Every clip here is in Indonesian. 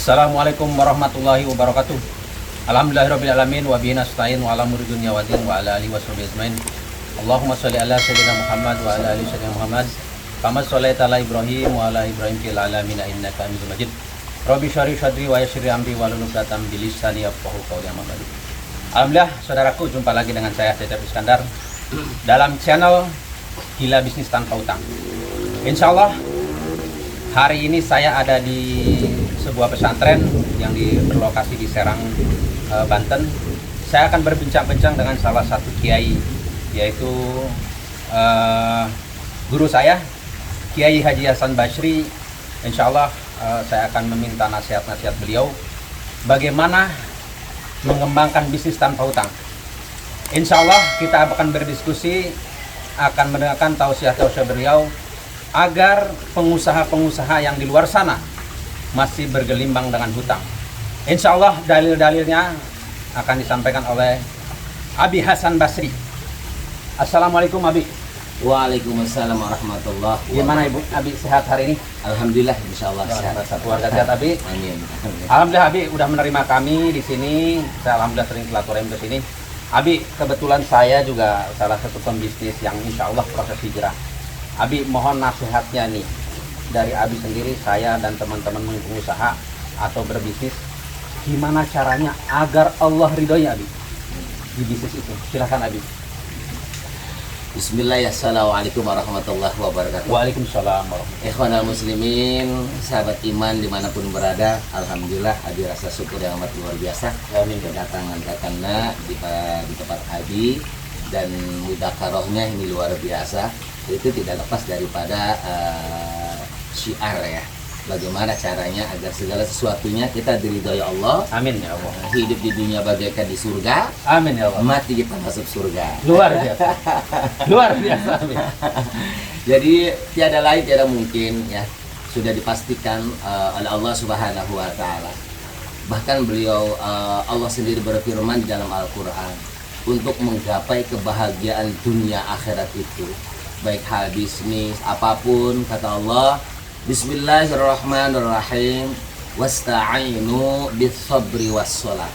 Assalamualaikum warahmatullahi wabarakatuh. Alhamdulillahirrabbilalamin wa bihi nasta'in wa ala umuri dunya waddin wa ala alihi washabihi ajmain. Allahumma sholli ala sayyidina Muhammad wa ala ali sayyidina Muhammad kama shallaita ala Ibrahim wa ala Ibrahim fil alamin innaka Hamidum Majid. Rabbi shrah sadri wa yassir li amri wahlul 'uqdatam min lisani yafqahu qawli. Amma ba'du. Alhamdulillah, saudaraku, jumpa lagi dengan saya Cecep Iskandar dalam channel Gila Bisnis Tanpa Utang. Insyaallah hari ini saya ada di sebuah pesantren yang berlokasi di Serang, Banten. Saya akan berbincang-bincang dengan salah satu kiai, yaitu guru saya, Kiai Haji Hasan Basri. Insya Allah saya akan meminta nasihat-nasihat beliau bagaimana mengembangkan bisnis tanpa hutang. Insya Allah kita akan berdiskusi, akan mendengarkan tausiah-tausiah beliau agar pengusaha-pengusaha yang di luar sana masih bergelimbang dengan hutang. Insya Allah dalil-dalilnya akan disampaikan oleh Abi Hasan Basri. Assalamualaikum Abi. Waalaikumsalam warahmatullahi wabarakatuh. Gimana Ibu? Abi sehat hari ini? Alhamdulillah, insya Allah sehat. Keluarga sehat Abi? Amin. Alhamdulillah Abi udah menerima kami di sini. Saya alhamdulillah sering silaturahim ke sini. Abi, kebetulan saya juga salah satu pembisnis yang insya Allah proses hijrah. Abi mohon nasihatnya nih dari Abi sendiri, saya dan teman-teman pengusaha atau berbisnis, gimana caranya agar Allah ridhonya Abi di bisnis itu. Silakan Abi. Bismillahirrahmanirrahim. Assalamualaikum warahmatullahi wabarakatuh. Waalaikumsalam warahmatullahi wabarakatuh. Ikhwanal muslimin, sahabat iman dimanapun berada, alhamdulillah Abi rasa syukur yang amat luar biasa. Amin. Kedatangan kakanda di tempat Abi dan mudakarohnya ini luar biasa. Itu tidak lepas daripada syiar ya. Bagaimana caranya agar segala sesuatunya kita diridhoi Allah. Amin ya Allah. Hidup di dunia bagaikan di surga. Amin ya Allah. Mati kita masuk surga. Luar biasa. Luar biasa Amin. Jadi tiada lain tiada mungkin ya, sudah dipastikan oleh Allah Subhanahu wa taala. Bahkan beliau Allah sendiri berfirman di dalam Al-Qur'an, untuk menggapai kebahagiaan dunia akhirat itu, baik hal bisnis apapun, kata Allah, Bismillahirrahmanirrahim, wasta'inu bis-sabri was-shalah.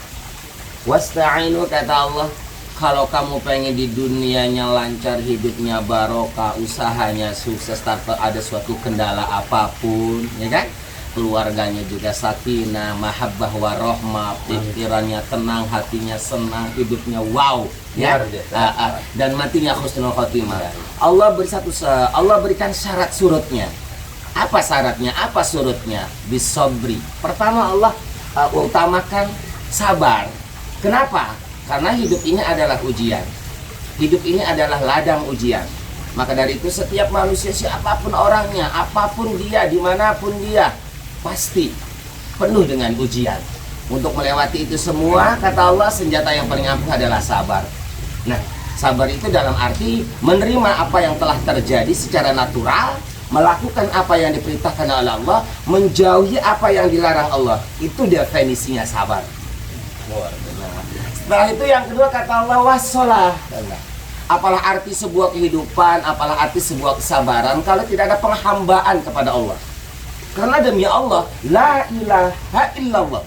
Wasta'inu, kata Allah, kalau kamu pengen di dunianya lancar, hidupnya barokah, usahanya sukses tanpa ada suatu kendala apapun, ya kan? Keluarganya juga sakinah, mahabbah warahmah, pikirannya tenang, hatinya senang, hidupnya wow, ya. Dan matinya husnul khotimah. Allah berikan syarat surutnya. Apa syaratnya? Apa surutnya? Bisobri. Pertama Allah utamakan sabar. Kenapa? Karena hidup ini adalah ujian. Hidup ini adalah ladang ujian. Maka dari itu setiap manusia, siapapun orangnya, apapun dia, dimanapun dia, pasti penuh dengan ujian. Untuk melewati itu semua, kata Allah, senjata yang paling ampuh adalah sabar. Nah, sabar itu dalam arti menerima apa yang telah terjadi secara natural, melakukan apa yang diperintahkan oleh Allah, menjauhi apa yang dilarang Allah. Itu definisinya sabar. Setelah itu yang kedua, kata Allah, wassalah. Apalah arti sebuah kehidupan, apalah arti sebuah kesabaran kalau tidak ada penghambaan kepada Allah. Karena demi Allah, la ilaha illallah,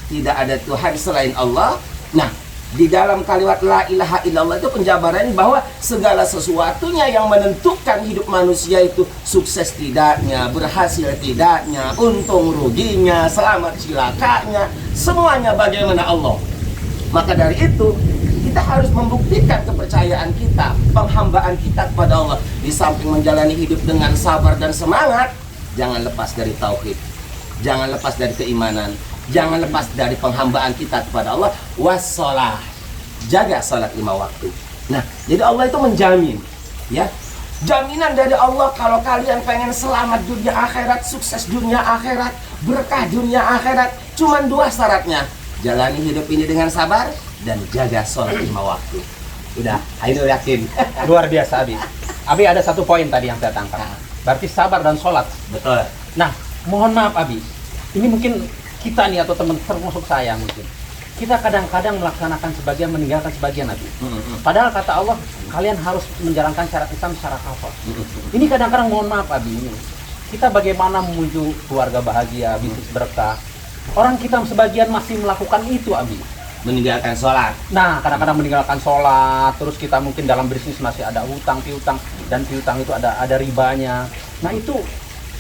tidak ada Tuhan selain Allah. Nah, di dalam kalimat la ilaha illallah itu penjabaran bahwa segala sesuatunya yang menentukan hidup manusia itu sukses tidaknya, berhasil tidaknya, untung ruginya, selamat cilakanya, semuanya bagaimana Allah. Maka dari itu kita harus membuktikan kepercayaan kita, penghambaan kita kepada Allah. Di samping menjalani hidup dengan sabar dan semangat, jangan lepas dari tauhid, jangan lepas dari keimanan, jangan lepas dari penghambaan kita kepada Allah. Wassalah, jaga salat 5 waktu. Nah, jadi Allah itu menjamin, ya, jaminan dari Allah kalau kalian pengen selamat dunia akhirat, sukses dunia akhirat, berkah dunia akhirat, cuman 2 syaratnya. Jalani hidup ini dengan sabar dan jaga salat 5 waktu. Udah, ayo yakin. Luar biasa Abi. Abi ada satu poin tadi yang saya tangkap. Berarti sabar dan sholat. Betul. Nah, mohon maaf Abi, ini mungkin kita nih atau teman termasuk saya mungkin, kita kadang-kadang melaksanakan sebagian, meninggalkan sebagian Abi. Padahal kata Allah, kalian harus menjalankan syarat Islam secara kafah. Ini kadang-kadang mohon maaf Abi, ini kita bagaimana menuju keluarga bahagia, bisnis berkah, Orang kita sebagian masih melakukan itu, Abi. Meninggalkan sholat. Nah, kadang-kadang meninggalkan sholat, terus kita mungkin dalam bisnis masih ada hutang, piutang, dan piutang itu ada ribanya. Nah, itu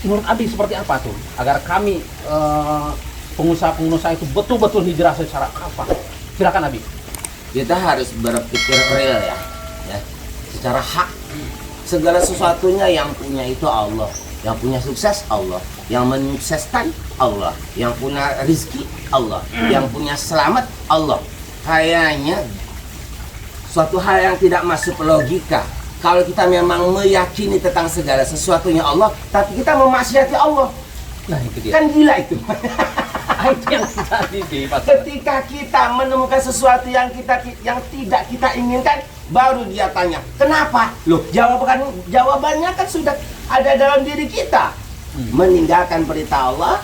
menurut Abi seperti apa tuh? Agar kami pengusaha-pengusaha itu betul-betul hijrah secara apa? Silakan Abi. Kita harus berpikir real ya, secara hak. Segala sesuatunya yang punya itu Allah, yang punya sukses Allah, yang menyukseskan Allah, yang punya rizki Allah, yang punya selamat Allah. Kayaknya suatu hal yang tidak masuk logika kalau kita memang meyakini tentang segala sesuatunya Allah, tapi kita memaksiati Allah. Nah, itu dia. Kan gila itu. Itu yang tadi Ketika kita menemukan sesuatu yang tidak kita inginkan, baru dia tanya, kenapa? Loh, jawabannya kan sudah ada dalam diri kita. Meninggalkan perintah Allah,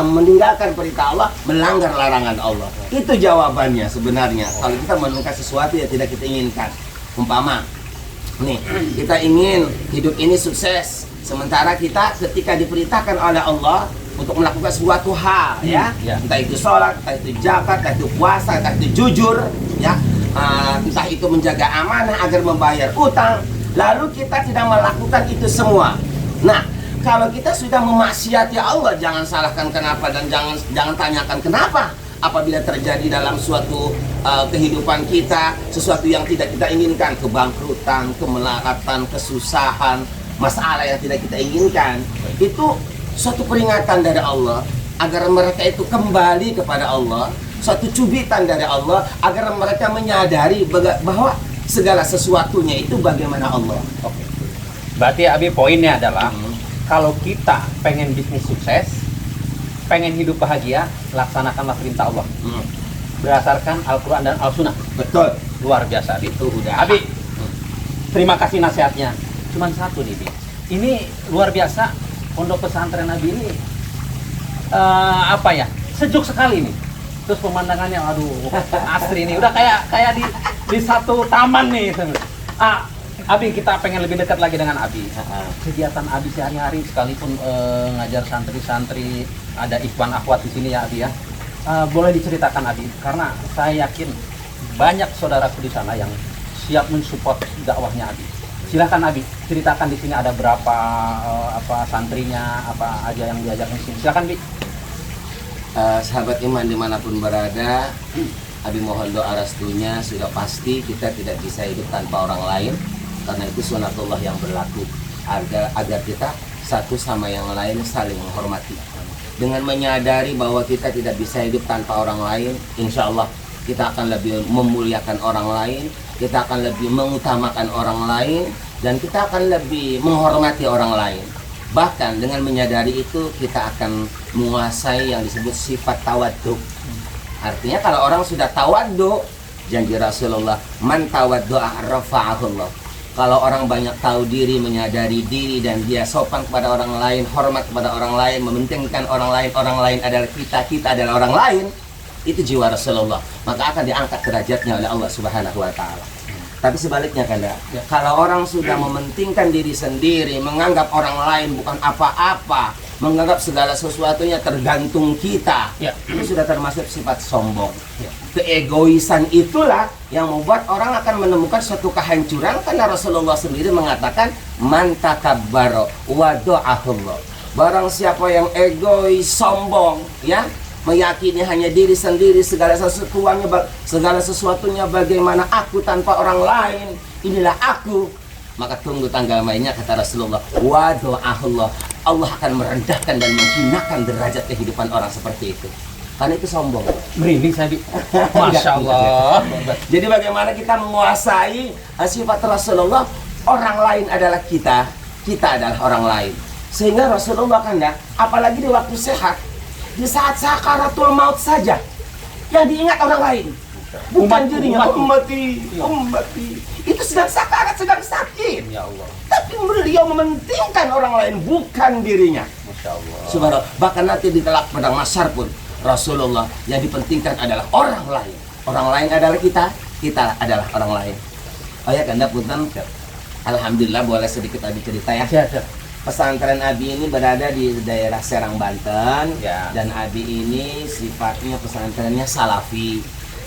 meninggalkan perintah Allah, melanggar larangan Allah. Itu jawabannya sebenarnya. Kalau kita menemukan sesuatu yang tidak kita inginkan, umpama, nih, kita ingin hidup ini sukses, sementara kita ketika diperintahkan oleh Allah untuk melakukan suatu hal, entah itu sholat, entah itu zakat, entah itu puasa, entah itu jujur, entah itu menjaga amanah agar membayar utang, lalu kita tidak melakukan itu semua. Nah, kalau kita sudah memaksiati Allah, jangan salahkan kenapa dan jangan tanyakan kenapa. Apabila terjadi dalam suatu kehidupan kita sesuatu yang tidak kita inginkan, kebangkrutan, kemelaratan, kesusahan, masalah yang tidak kita inginkan, itu suatu peringatan dari Allah agar mereka itu kembali kepada Allah, suatu cubitan dari Allah agar mereka menyadari bahwa segala sesuatunya itu bagaimana Allah. Oke. Berarti Abi poinnya adalah kalau kita pengen bisnis sukses, pengen hidup bahagia, laksanakanlah perintah Allah berdasarkan Al-Quran dan Al-Sunnah. Betul. Luar biasa Abi. Itu udah. Abi, terima kasih nasihatnya. Cuman satu nih, Abi. Ini luar biasa. Pondok pesantren Nabi ini sejuk sekali nih. Terus pemandangannya aduh asri nih, udah kayak di satu taman nih. Abi, kita pengen lebih dekat lagi dengan Abi. Kegiatan Abi sehari-hari sekalipun ngajar santri-santri, ada ikhwan akhwat di sini ya Abi ya. Boleh diceritakan Abi, karena saya yakin banyak saudaraku di sana yang siap mensupport dakwahnya Abi. Silahkan Abi, ceritakan di sini ada berapa santrinya, apa aja yang diajarkan di sini. Silahkan Bi. Sahabat iman dimanapun berada, Abi mohon doa restunya. Sudah pasti kita tidak bisa hidup tanpa orang lain, karena itu sunatullah yang berlaku agar kita satu sama yang lain saling menghormati. Dengan menyadari bahwa kita tidak bisa hidup tanpa orang lain, insya Allah kita akan lebih memuliakan orang lain, kita akan lebih mengutamakan orang lain, dan kita akan lebih menghormati orang lain. Bahkan dengan menyadari itu, kita akan menguasai yang disebut sifat tawaddu. Artinya kalau orang sudah tawaddu, janji Rasulullah, man tawaddu'a rafa'ahullah. Kalau orang banyak tahu diri, menyadari diri, dan dia sopan kepada orang lain, hormat kepada orang lain, mementingkan orang lain adalah kita adalah orang lain, itu jiwa Rasulullah, maka akan diangkat derajatnya oleh Allah Subhanahu wa Ta'ala. Tapi sebaliknya kan ya, kalau orang sudah mementingkan diri sendiri, menganggap orang lain bukan apa-apa, menganggap segala sesuatunya tergantung kita, itu sudah termasuk sifat sombong. Keegoisan itulah yang membuat orang akan menemukan suatu kehancuran, karena Rasulullah sendiri mengatakan man takabbara wa do'ahullah. Barang siapa yang egois, sombong, meyakini hanya diri sendiri, segala sesuatunya bagaimana aku tanpa orang lain, inilah aku, maka tunggu tanggal mainnya, kata Rasulullah, wa do'ahullah, Allah akan merendahkan dan menghinakan derajat kehidupan orang seperti itu, karena itu sombong. Merinding saya, Masya Allah. Jadi bagaimana kita menguasai sifat Rasulullah, orang lain adalah kita adalah orang lain, sehingga Rasulullah kan apalagi di waktu sehat, di saat sakaratul maut saja yang diingat orang lain, bukan dirinya. Ummati. Itu sedang sakarat, sedang sakit, ya Allah. Tapi beliau mementingkan orang lain, bukan dirinya. Masya Allah. Subhanallah. Bahkan nanti di telak padang mahsyar pun Rasulullah yang dipentingkan adalah orang lain. Orang lain adalah kita adalah orang lain. Oh ya, Kanda punten. Alhamdulillah, boleh sedikit tadi cerita ya. pesantren Abi ini berada di daerah Serang, Banten. Ya. Dan Abi ini sifatnya pesantrennya salafi.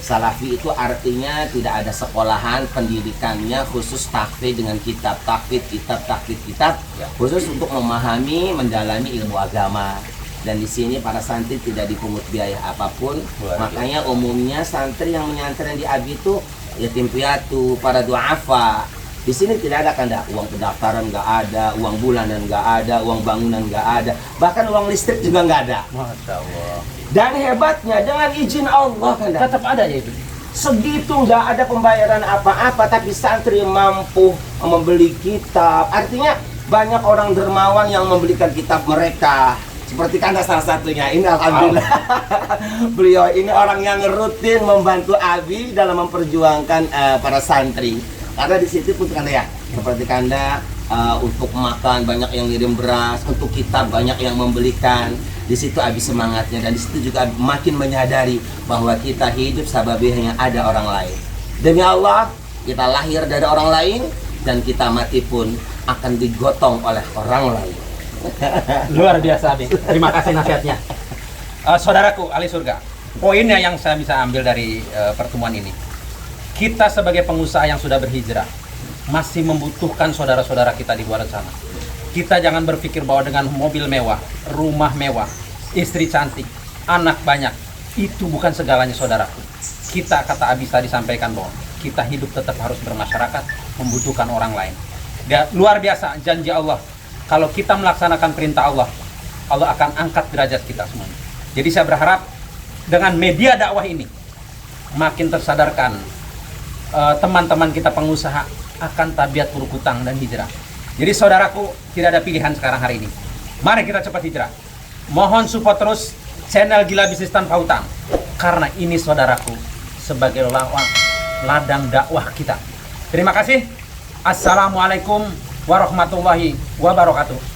Salafi itu artinya tidak ada sekolahan, pendidikannya khusus tahfidz dengan kitab, tahfidz kitab, Ya. khusus untuk memahami, mendalami ilmu agama. Dan di sini para santri tidak dipungut biaya apapun. Luar biasa. Makanya umumnya santri yang menyantren di Abi itu yatim piatu, para duafa. Di sini tidak ada kanda, uang pendaftaran nggak ada, uang bulanan nggak ada, uang bangunan nggak ada, bahkan uang listrik juga nggak ada. Masya Allah. Dan hebatnya dengan izin Allah kanda, Tetap ada ya itu. segitu nggak ada pembayaran apa-apa, tapi santri mampu membeli kitab. Artinya banyak orang dermawan yang membelikan kitab mereka. Seperti kanda salah satunya. Ini alhamdulillah. Beliau ini orang yang rutin membantu Abi dalam memperjuangkan para santri. Karena di situ pun kanda ya, seperti kanda untuk makan banyak yang ngirim beras, untuk kitab banyak yang membelikan. Di situ Abi semangatnya, dan di situ juga Abi makin menyadari bahwa kita hidup sababnya ada orang lain. Demi Allah, kita lahir dari orang lain dan kita mati pun akan digotong oleh orang lain. Luar biasa, Abi. Terima kasih nasihatnya. Saudaraku ahli surga, poinnya yang saya bisa ambil dari pertemuan ini, kita sebagai pengusaha yang sudah berhijrah masih membutuhkan saudara-saudara kita di luar sana. Kita jangan berpikir bahwa dengan mobil mewah, rumah mewah, istri cantik, anak banyak, itu bukan segalanya, saudaraku. Kita, kata Abi tadi disampaikan bahwa kita hidup tetap harus bermasyarakat, membutuhkan orang lain. Dan luar biasa janji Allah. Kalau kita melaksanakan perintah Allah, Allah akan angkat derajat kita semua. Jadi saya berharap dengan media dakwah ini makin tersadarkan teman-teman kita pengusaha akan tabiat buruk hutang dan hijrah. Jadi saudaraku, tidak ada pilihan sekarang hari ini. Mari kita cepat hijrah. Mohon support terus channel Gila Bisnis Tanpa Hutang, karena ini saudaraku sebagai ladang dakwah kita. Terima kasih. Assalamualaikum warahmatullahi wabarakatuh.